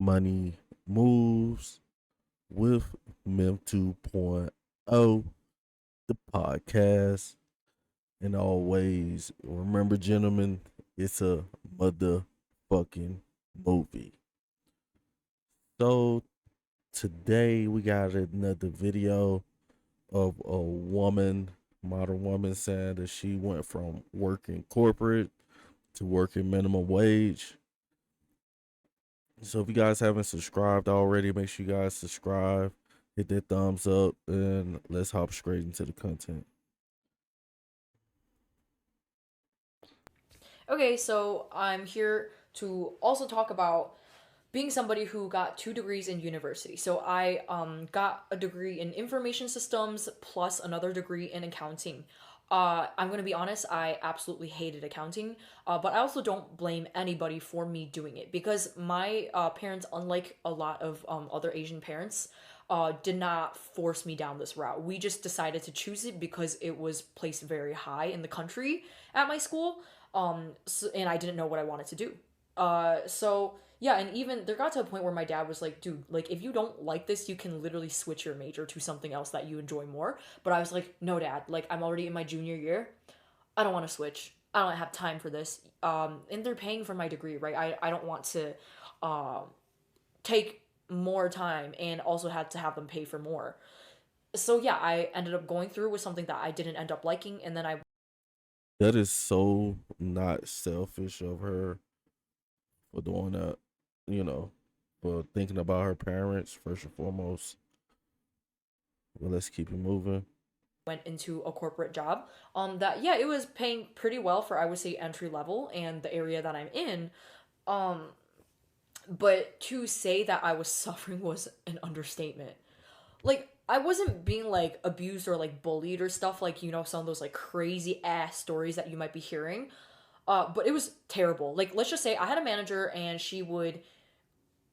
Money Moves with Mem 2.0, the podcast. And always remember, gentlemen, it's a motherfucking movie. So today we got another video of a woman, modern woman, saying that she went from working corporate to working minimum wage. So if you guys haven't subscribed already, make sure you guys subscribe, hit that thumbs up, and let's hop straight into the content. Okay, so I'm here to also talk about being somebody who got 2 degrees in university. So I got a degree in information systems plus another degree in accounting. I'm gonna be honest, I absolutely hated accounting, but I also don't blame anybody for me doing it because my parents, unlike a lot of other Asian parents, did not force me down this route. We just decided to choose it because it was placed very high in the country at my school, and I didn't know what I wanted to do. So yeah, and even there got to a point where my dad was like, dude, like if you don't like this, you can literally switch your major to something else that you enjoy more. But I was like, no, dad, like I'm already in my junior year. I don't want to switch. I don't have time for this. And they're paying for my degree, right? I don't want to uh, take more time and also had to have them pay for more. So yeah, I ended up going through with something that I didn't end up liking, and then I That is so not selfish of her for doing that, you know, for thinking about her parents first and foremost. Well, let's keep it moving. went into a corporate job. That yeah, it was paying pretty well for I would say entry level and the area that I'm in. Um, but to say that I was suffering was an understatement. Like I wasn't being like abused or like bullied or stuff like some of those like crazy ass stories that you might be hearing. But it was terrible. Like let's just say I had a manager and she would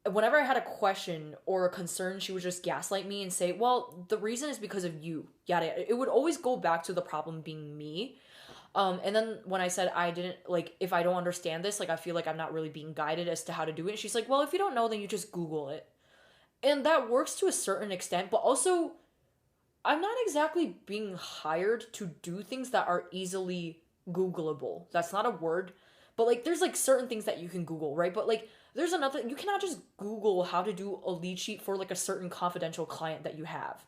whenever I had a question or a concern, she would just gaslight me and say, "Well, the reason is because of you." Yada. It would always go back to the problem being me. And then when I said I didn't like, if I don't understand this, like I feel like I'm not really being guided as to how to do it. And she's like, "Well, if you don't know, then you just Google it." And that works to a certain extent, but also I'm not exactly being hired to do things that are easily Googleable. That's not a word, but like there's like certain things that you can Google, right? But like there's another you cannot just Google how to do a lead sheet for like a certain confidential client that you have.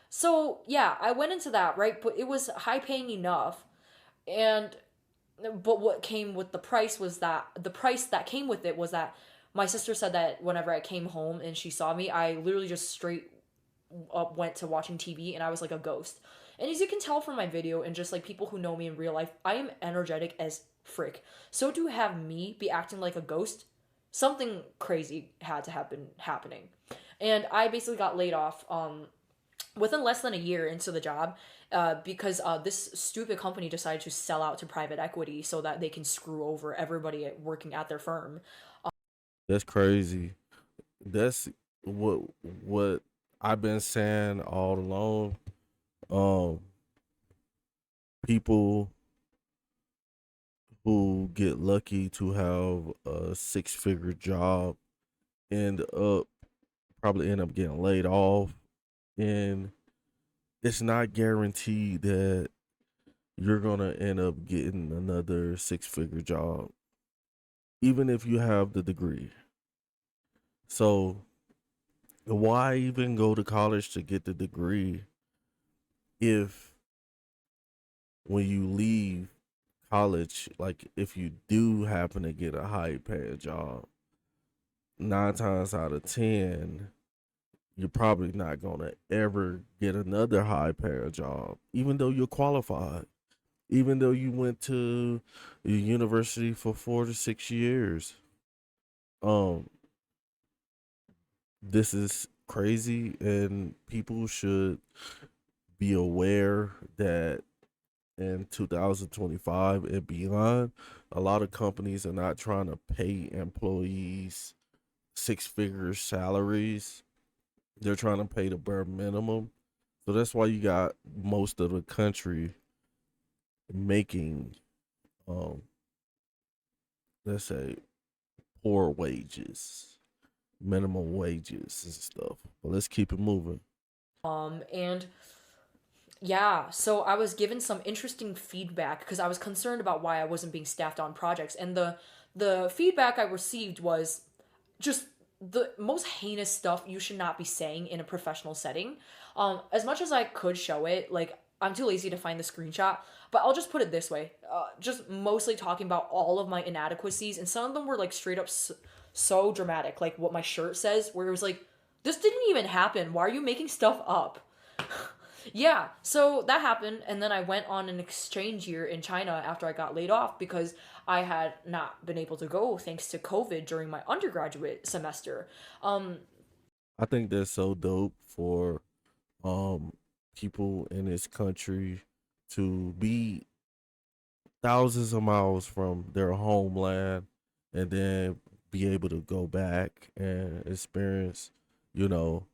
So yeah, I went into that, right? But it was high paying enough. And but what came with the price was that the price that came with it was that my sister said that whenever I came home and she saw me, I literally just straight up went to watching TV and I was like a ghost. And as you can tell from my video and just like people who know me in real life, I am energetic as frick. So to have me be acting like a ghost, something crazy had to have been happening. And I basically got laid off within less than a year into the job because this stupid company decided to sell out to private equity so that they can screw over everybody working at their firm. That's crazy. That's what I've been saying all along. Um, People who get lucky to have a six-figure job end up probably end up getting laid off, and it's not guaranteed that you're gonna end up getting another six-figure job, even if you have the degree. So why even go to college to get the degree if when you leave college, like if you do happen to get a high paying job, 9 times out of 10, you're probably not gonna ever get another high paying job, even though you're qualified, even though you went to the university for 4 to 6 years. Um, this is crazy, and people should be aware that in 2025 and beyond, a lot of companies are not trying to pay employees six-figure salaries. They're trying to pay the bare minimum. So that's why you got most of the country making, um, let's say, poor wages. minimum wages and stuff. But let's keep it moving. And yeah, so I was given some interesting feedback because I was concerned about why I wasn't being staffed on projects, and the feedback I received was just the most heinous stuff you should not be saying in a professional setting. As much as I could show it, like I'm too lazy to find the screenshot, but I'll just put it this way: just mostly talking about all of my inadequacies, and some of them were like straight up so dramatic, like what my shirt says, where it was like, "This didn't even happen. Why are you making stuff up?" Yeah, so that happened, and then I went on an exchange year in China after I got laid off because I had not been able to go thanks to COVID during my undergraduate semester. Um, I think that's so dope for um people in this country to be thousands of miles from their homeland and then be able to go back and experience, you know,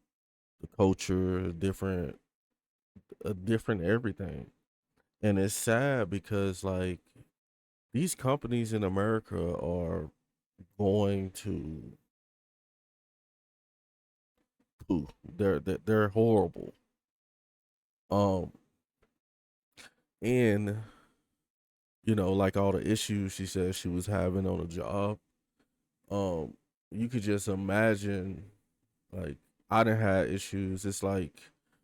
the culture, different a different everything. And it's sad because like these companies in America are going to poo. They're horrible. Um and like all the issues she said she was having on the job, um, you could just imagine like I didn't have issues. It's like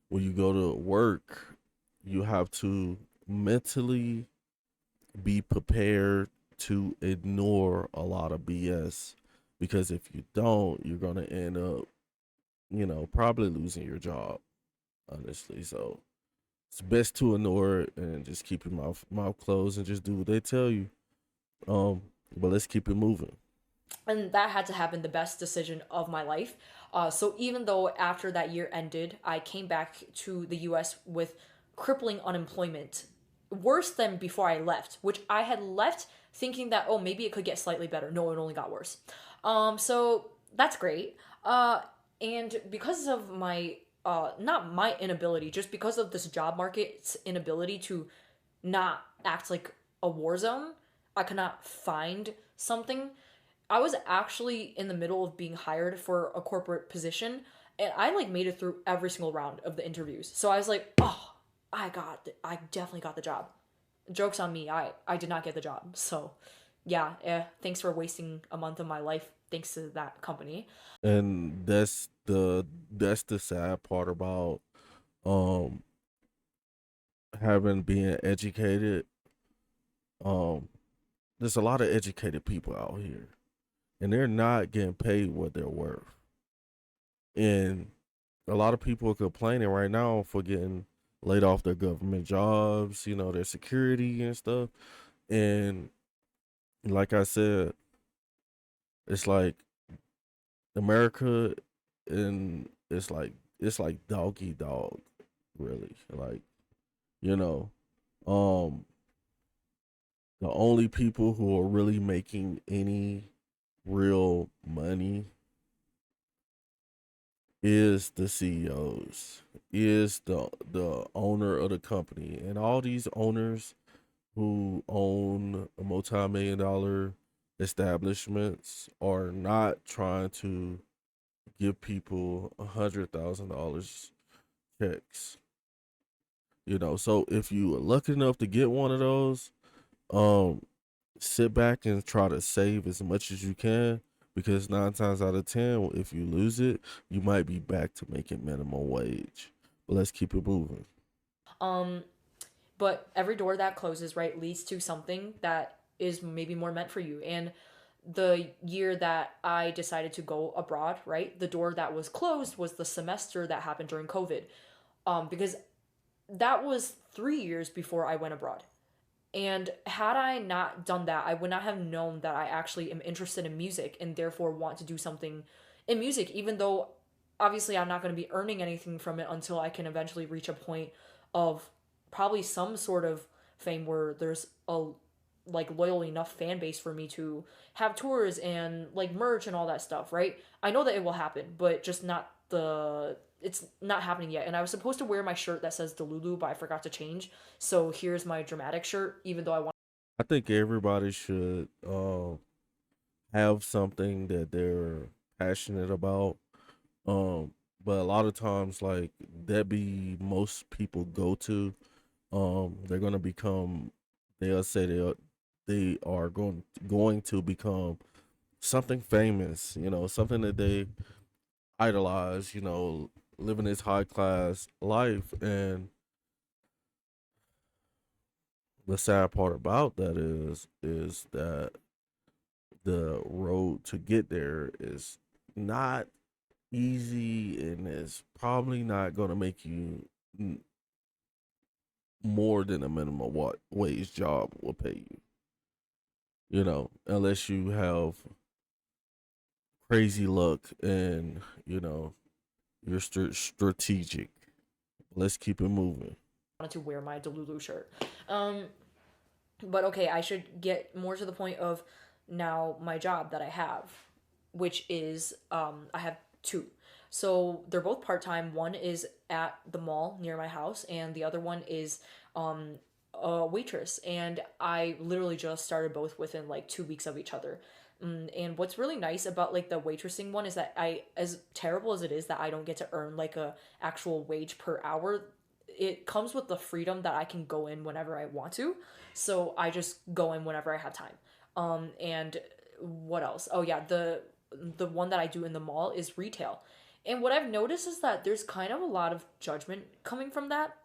when you go to work, you have to mentally be prepared to ignore a lot of BS because if you don't, you're gonna end up, probably losing your job, honestly. So it's best to ignore it and just keep your mouth closed and just do what they tell you. Um, but let's keep it moving. and that had to happen the best decision of my life. So even though after that year ended, I came back to the US with crippling unemployment, worse than before I left, which I had left thinking that, oh, maybe it could get slightly better. No, it only got worse. So that's great. And because of my, not my inability, just because of this job market's inability to not act like a war zone, I could not find something. I was actually in the middle of being hired for a corporate position, and I like made it through every single round of the interviews. So I was like, "Oh, I definitely got the job." Jokes on me. I did not get the job. So, yeah, thanks for wasting a month of my life thanks to that company. And that's the sad part about um having being educated. Um, there's a lot of educated people out here, and they're not getting paid what they're worth. And a lot of people are complaining right now for getting laid off their government jobs, their security and stuff. And like I said, it's like America, and it's like dog eat dog, really. Like, you know, um, the only people who are really making any real money is the CEOs, is the owner of the company, and all these owners who own multi-million dollar establishments are not trying to give people $100,000 checks. So if you are lucky enough to get one of those, um, sit back and try to save as much as you can because 9 times out of 10, if you lose it, you might be back to making minimum wage. But let's keep it moving. Um, but every door that closes, right, leads to something that is maybe more meant for you. And the year that I decided to go abroad, right, the door that was closed was the semester that happened during COVID. Because that was 3 years before I went abroad. And had I not done that, I would not have known that I actually am interested in music and therefore want to do something in music, even though obviously I'm not going to be earning anything from it until I can eventually reach a point of probably some sort of fame where there's a like loyal enough fan base for me to have tours and like merch and all that stuff, right? I know that it will happen, but just not the it's not happening yet. And I was supposed to wear my shirt that says Delulu, but I forgot to change. So here's my dramatic shirt, even though I want. I think everybody should have something that they're passionate about. Um, but a lot of times, like that be most people go to. They're gonna become. They'll say they are going to become something famous. You know, something that they idolize. You know, living this high class life, and the sad part about that is that the road to get there is not easy, and it's probably not going to make you more than a minimum wage job will pay you. You know, unless you have crazy luck and you're strategic. Let's keep it moving. Wanted to wear my Delulu shirt. Um, but okay, I should get more to the point of now my job that I have, which is I have two. So they're both part time. One is at the mall near my house, and the other one is a waitress. And I literally just started both within like 2 weeks of each other. And what's really nice about like the waitressing one is that as terrible as it is that I don't get to earn like a actual wage per hour, it comes with the freedom that I can go in whenever I want to. So I just go in whenever I have time. And what else? Oh yeah, the one that I do in the mall is retail. And what I've noticed is that there's kind of a lot of judgment coming from that.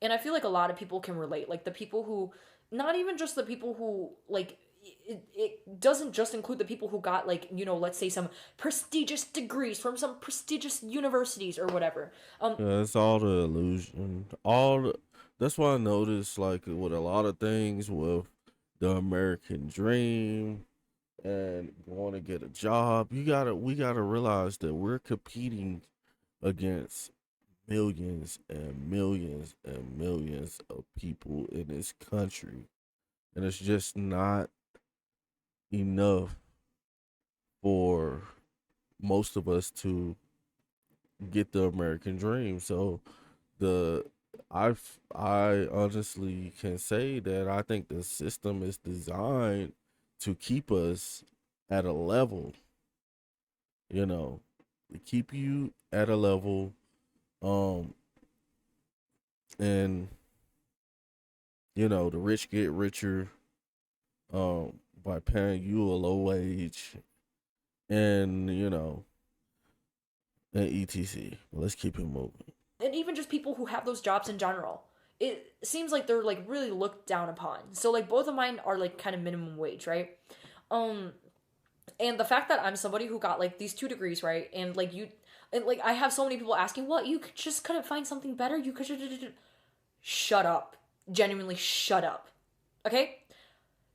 And I feel like a lot of people can relate. Like the people who, not even just the people who, like, it doesn't just include the people who got, like, let's say some prestigious degrees from some prestigious universities or whatever. Yeah, it's all the illusion. That's why I noticed, like, with a lot of things with the American dream and going to get a job, we gotta realize that we're competing against millions and millions and millions of people in this country, and it's just not enough for most of us to get the American dream. So the I honestly can say that I think the system is designed to keep us at a level, you know, to keep you at a level, um, and the rich get richer, by paying you a low wage, and and etc. Let's keep it moving. and even just people who have those jobs in general. It seems like they're like really looked down upon. So like both of mine are like kind of minimum wage, right? Um and the fact that I'm somebody who got like these two degrees, right? And like I have so many people asking, "What? You just couldn't find something better? You could shut up. Genuinely shut up." Okay?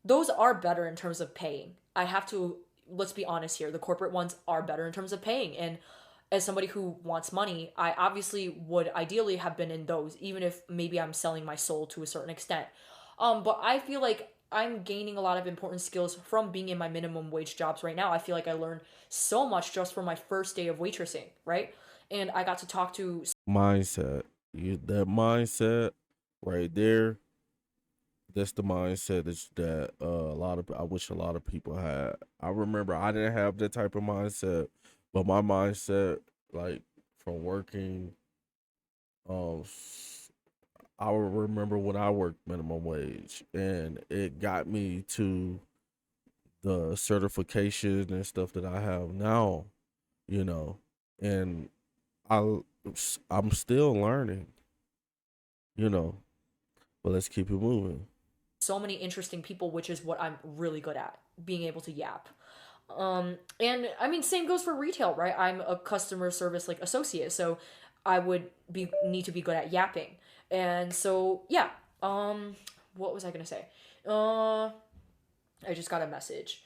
Those are better in terms of paying. I have to, let's be honest here, the corporate ones are better in terms of paying. And as somebody who wants money, I obviously would ideally have been in those, even if maybe I'm selling my soul to a certain extent. But I feel like I'm gaining a lot of important skills from being in my minimum wage jobs right now. I feel like I learned so much just from my first day of waitressing, right? And I got to talk to Mindset, that mindset right there. That's the mindset that a lot of I wish a lot of people had. I remember I didn't have that type of mindset, but my mindset, like from working, um, I remember when I worked minimum wage, and it got me to the certification and stuff that I have now. You know, and I I'm still learning. You know, but let's keep it moving. so many interesting people, which is what I'm really good at, being able to yap. And I mean, same goes for retail, right? I'm a customer service like associate, so I would be need to be good at yapping. And so yeah, what was I gonna say? Uh, I just got a message.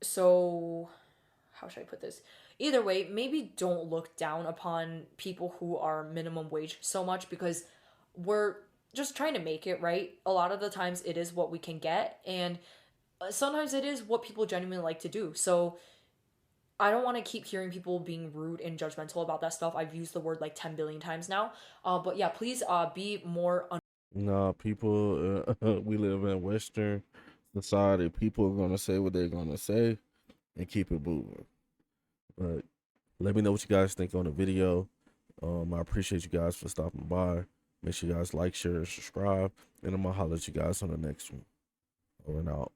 So how should I put this? Either way, maybe don't look down upon people who are minimum wage so much because we're just trying to make it, right? A lot of the times it is what we can get, and sometimes it is what people genuinely like to do. So I don't want to keep hearing people being rude and judgmental about that stuff. I've used the word like 10 billion times now. But yeah, please be more Nah, people, we live in Western society. People are gonna say what they're gonna say and keep it moving. But let me know what you guys think on the video. I appreciate you guys for stopping by. Make sure you guys like, share, and subscribe. And I'm gonna holler at you guys on the next one. Over and out.